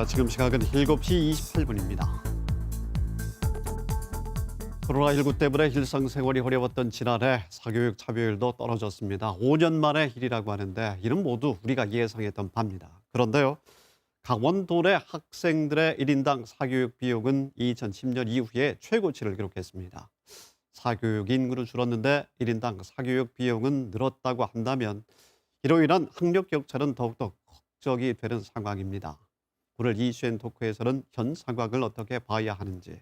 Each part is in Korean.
지금 시각은 7시 28분입니다. 코로나19 때문에 일상생활이 어려웠던 지난해 사교육 참여율도 떨어졌습니다. 5년 만의 일이라고 하는데 이는 모두 우리가 예상했던 바입니다. 그런데요, 강원도 내 학생들의 1인당 사교육 비용은 2010년 이후에 최고치를 기록했습니다. 사교육 인구는 줄었는데 1인당 사교육 비용은 늘었다고 한다면 이로 인한 학력 격차는 더욱더 걱정이 되는 상황입니다. 오늘 이슈앤 토크에서는 현 상황을 어떻게 봐야 하는지,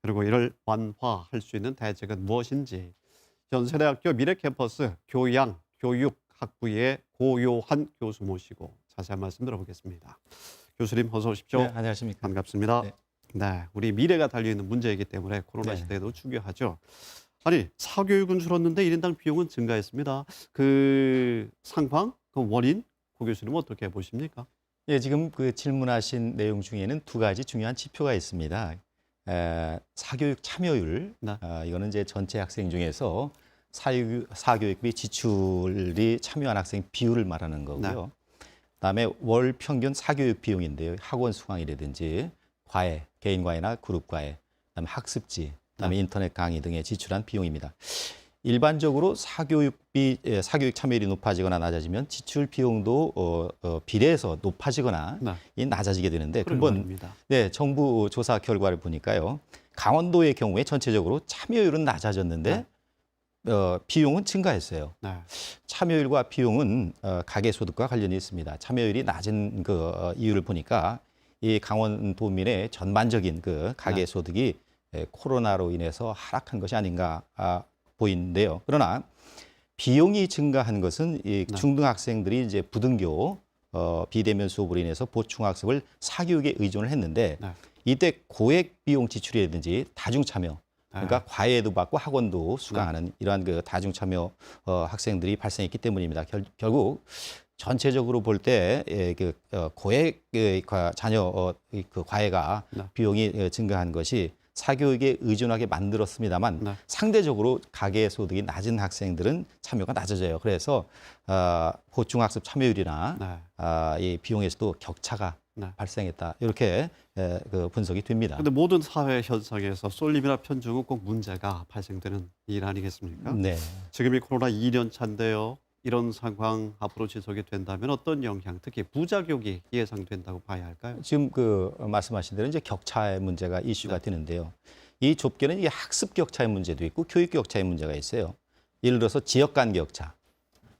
그리고 이를 완화할 수 있는 대책은 무엇인지 연세대학교 미래캠퍼스 교양교육학부의 고요한 교수 모시고 자세한 말씀 들어보겠습니다. 교수님 어서 오십시오. 네, 안녕하십니까. 반갑습니다. 네. 우리 미래가 달려있는 문제이기 때문에 코로나 네. 시대에도 중요하죠. 아니, 사교육은 줄었는데 1인당 비용은 증가했습니다. 그 상황, 그 원인, 고 교수님은 어떻게 보십니까? 예, 지금 그 질문하신 내용 중에는 두 가지 중요한 지표가 있습니다. 사교육 참여율, 네. 이거는 이제 전체 학생 중에서 사교육비 지출이 참여한 학생 비율을 말하는 거고요. 그다음에 월 평균 사교육 비용인데요. 학원 수강이라든지 과외, 개인 과외나 그룹 과외, 그다음에 학습지, 그다음에 인터넷 강의 등에 지출한 비용입니다. 일반적으로 사교육 참여율이 높아지거나 낮아지면 지출 비용도 비례해서 높아지거나 낮아지게 되는데 근본 정부 조사 결과를 보니까요. 강원도의 경우에 전체적으로 참여율은 낮아졌는데 비용은 증가했어요. 참여율과 비용은 가계소득과 관련이 있습니다. 참여율이 낮은 그 이유를 보니까 이 강원도민의 전반적인 그 가계소득이 코로나로 인해서 하락한 것이 아닌가 보이는데요. 그러나 비용이 증가한 것은 이 중등학생들이 이제 부등교 비대면 수업으로 인해서 보충학습을 사교육에 의존을 했는데 이때 고액 비용 지출이라든지 다중참여, 그러니까 과외도 받고 학원도 수강하는 이러한 그 다중참여 학생들이 발생했기 때문입니다. 결국 전체적으로 볼 때 그 고액 자녀 그 과외가 비용이 증가한 것이 사교육에 의존하게 만들었습니다만 상대적으로 가계소득이 낮은 학생들은 참여가 낮아져요. 그래서 보충학습 참여율이나 이 비용에서도 격차가 발생했다. 이렇게 그 분석이 됩니다. 그런데 모든 사회 현상에서 쏠림이나 편중은 꼭 문제가 발생되는 일 아니겠습니까? 네. 지금이 코로나 2년 차인데요. 이런 상황 앞으로 지속이 된다면 어떤 영향, 특히 부작용이 예상된다고 봐야 할까요? 지금 그 말씀하신 대로 이제 격차의 문제가 이슈가 되는데요. 이 좁게는 이게 학습 격차의 문제도 있고 교육 격차의 문제가 있어요. 예를 들어서 지역 간 격차,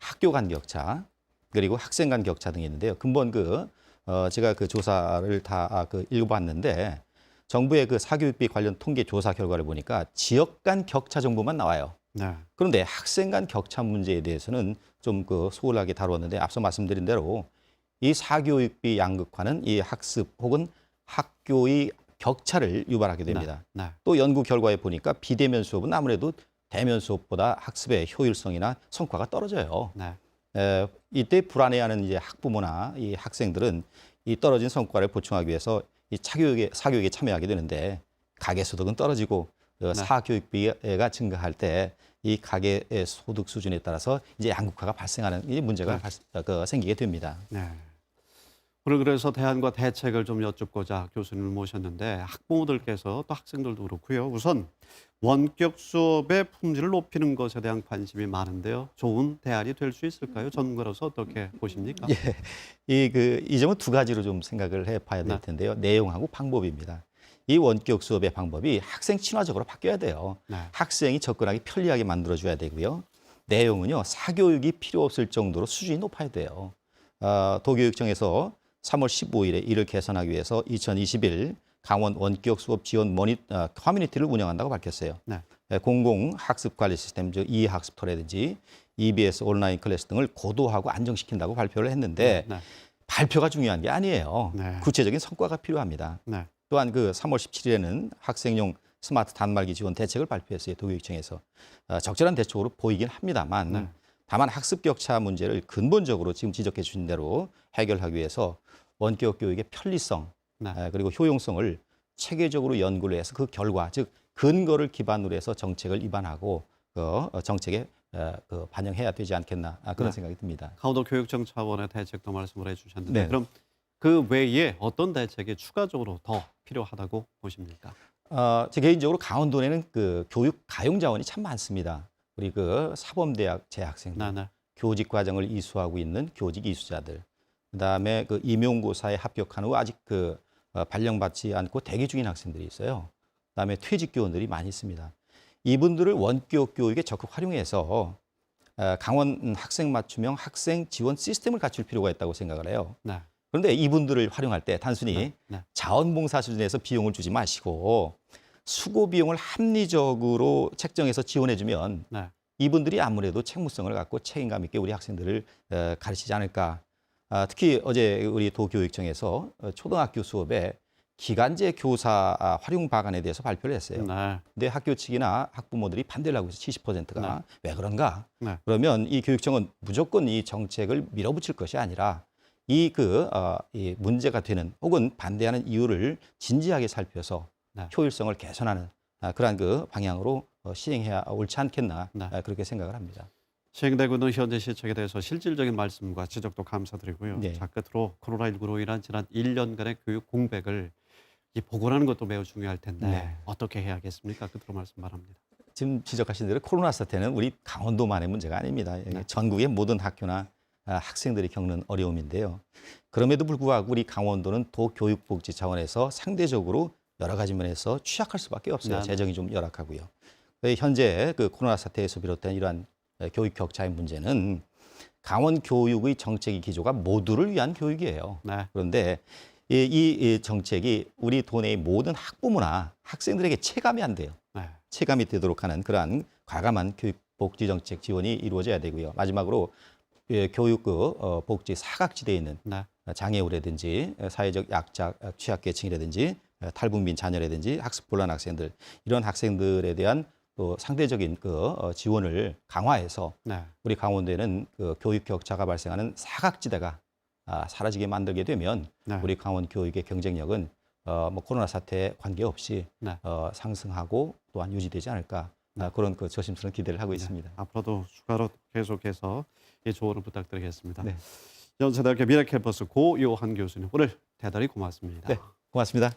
학교 간 격차, 그리고 학생 간 격차 등이 있는데요. 근본 제가 그 조사를 다 읽어봤는데 정부의 그 사교육비 관련 통계 조사 결과를 보니까 지역 간 격차 정보만 나와요. 그런데 학생 간 격차 문제에 대해서는 좀 소홀하게 다루었는데 앞서 말씀드린 대로 이 사교육비 양극화는 이 학습 혹은 학교의 격차를 유발하게 됩니다. 또 연구 결과에 보니까 비대면 수업은 아무래도 대면 수업보다 학습의 효율성이나 성과가 떨어져요. 이때 불안해하는 이제 학부모나 이 학생들은 이 떨어진 성과를 보충하기 위해서 이 사교육에 참여하게 되는데 가계소득은 떨어지고 사교육비가 증가할 때 이 가계 소득 수준에 따라서 이제 양극화가 발생하는 이 문제가 생기게 됩니다. 오늘 그래서 대안과 대책을 좀 여쭙고자 교수님을 모셨는데 학부모들께서 또 학생들도 그렇고요. 우선 원격 수업의 품질을 높이는 것에 대한 관심이 많은데요. 좋은 대안이 될 수 있을까요? 전문가로서 어떻게 보십니까? 이 점은 두 가지로 좀 생각을 해봐야 될 텐데요. 내용하고 방법입니다. 이 원격 수업의 방법이 학생 친화적으로 바뀌어야 돼요. 학생이 접근하기 편리하게 만들어줘야 되고요. 내용은요, 사교육이 필요 없을 정도로 수준이 높아야 돼요. 도교육청에서 3월 15일에 이를 개선하기 위해서 2021 강원 원격 수업 지원 커뮤니티를 운영한다고 밝혔어요. 공공 학습 관리 시스템, 즉 이학습터라든지 EBS 온라인 클래스 등을 고도화하고 안정시킨다고 발표를 했는데 발표가 중요한 게 아니에요. 구체적인 성과가 필요합니다. 또한 3월 17일에는 학생용 스마트 단말기 지원 대책을 발표했어요. 도교육청에서. 적절한 대책으로 보이긴 합니다만 다만 학습 격차 문제를 근본적으로 지금 지적해 주신 대로 해결하기 위해서 원격 교육의 편리성 그리고 효용성을 체계적으로 연구를 해서 그 결과, 즉 근거를 기반으로 해서 정책을 입안하고 정책에 반영해야 되지 않겠나 그런 생각이 듭니다. 강원도 교육청 차원의 대책도 말씀을 해주셨는데 그럼 그 외에 어떤 대책이 추가적으로 더 필요하다고 보십니까? 제 개인적으로 강원도에는 그 교육 가용 자원이 참 많습니다. 우리 그 사범대학 재학생들, 네네. 교직 과정을 이수하고 있는 교직 이수자들, 그다음에 그 임용고사에 합격한 후 아직 그 발령받지 않고 대기 중인 학생들이 있어요. 그다음에 퇴직 교원들이 많이 있습니다. 이분들을 원격 교육에 적극 활용해서 강원 학생 맞춤형 학생 지원 시스템을 갖출 필요가 있다고 생각을 해요. 네. 그런데 이분들을 활용할 때 단순히 네. 자원봉사 수준에서 비용을 주지 마시고 수고 비용을 합리적으로 책정해서 지원해주면 네. 이분들이 아무래도 책무성을 갖고 책임감 있게 우리 학생들을 가르치지 않을까. 특히 어제 우리 도교육청에서 초등학교 수업에 기간제 교사 활용 방안에 대해서 발표를 했어요. 네. 근데 학교 측이나 학부모들이 반대를 하고 있어요. 70%가. 왜 그런가? 네. 그러면 이 교육청은 무조건 이 정책을 밀어붙일 것이 아니라 이 문제가 되는 혹은 반대하는 이유를 진지하게 살펴서 네. 효율성을 개선하는 그러한 그 방향으로 시행해야 옳지 않겠나 네. 그렇게 생각을 합니다. 시행되고 있는 현재 실책에 대해서 실질적인 말씀과 지적도 감사드리고요. 네. 자, 끝으로 코로나19로 인한 지난 1년간의 교육 공백을 이 보고하는 것도 매우 중요할 텐데 네. 어떻게 해야겠습니까? 끝으로 말씀 바랍니다. 지금 지적하신 대로 코로나 사태는 우리 강원도만의 문제가 아닙니다. 네. 전국의 모든 학교나 학생들이 겪는 어려움인데요. 그럼에도 불구하고 우리 강원도는 도교육복지 차원에서 상대적으로 여러 가지 면에서 취약할 수밖에 없어요. 네. 재정이 좀 열악하고요. 현재 그 코로나 사태에서 비롯된 이러한 교육 격차의 문제는 강원 교육의 정책의 기조가 모두를 위한 교육이에요. 네. 그런데 이 정책이 우리 도내의 모든 학부모나 학생들에게 체감이 안 돼요. 네. 체감이 되도록 하는 그러한 과감한 교육 복지 정책 지원이 이루어져야 되고요. 마지막으로 교육 복지 사각지대에 있는 네. 장애우라든지 사회적 약자 취약계층이라든지 탈북민 자녀라든지 학습 곤란 학생들 이런 학생들에 대한 또 상대적인 지원을 강화해서 네. 우리 강원도에는 그 교육 격차가 발생하는 사각지대가 사라지게 만들게 되면 네. 우리 강원 교육의 경쟁력은 뭐 코로나 사태에 관계없이 네. 상승하고 또한 유지되지 않을까 그런 그 조심스러운 기대를 하고 있습니다. 앞으로도 추가로 계속해서 이 조언을 부탁드리겠습니다. 네. 연세대학교 미래캠퍼스 고요한 교수님 오늘 대단히 고맙습니다. 네, 고맙습니다.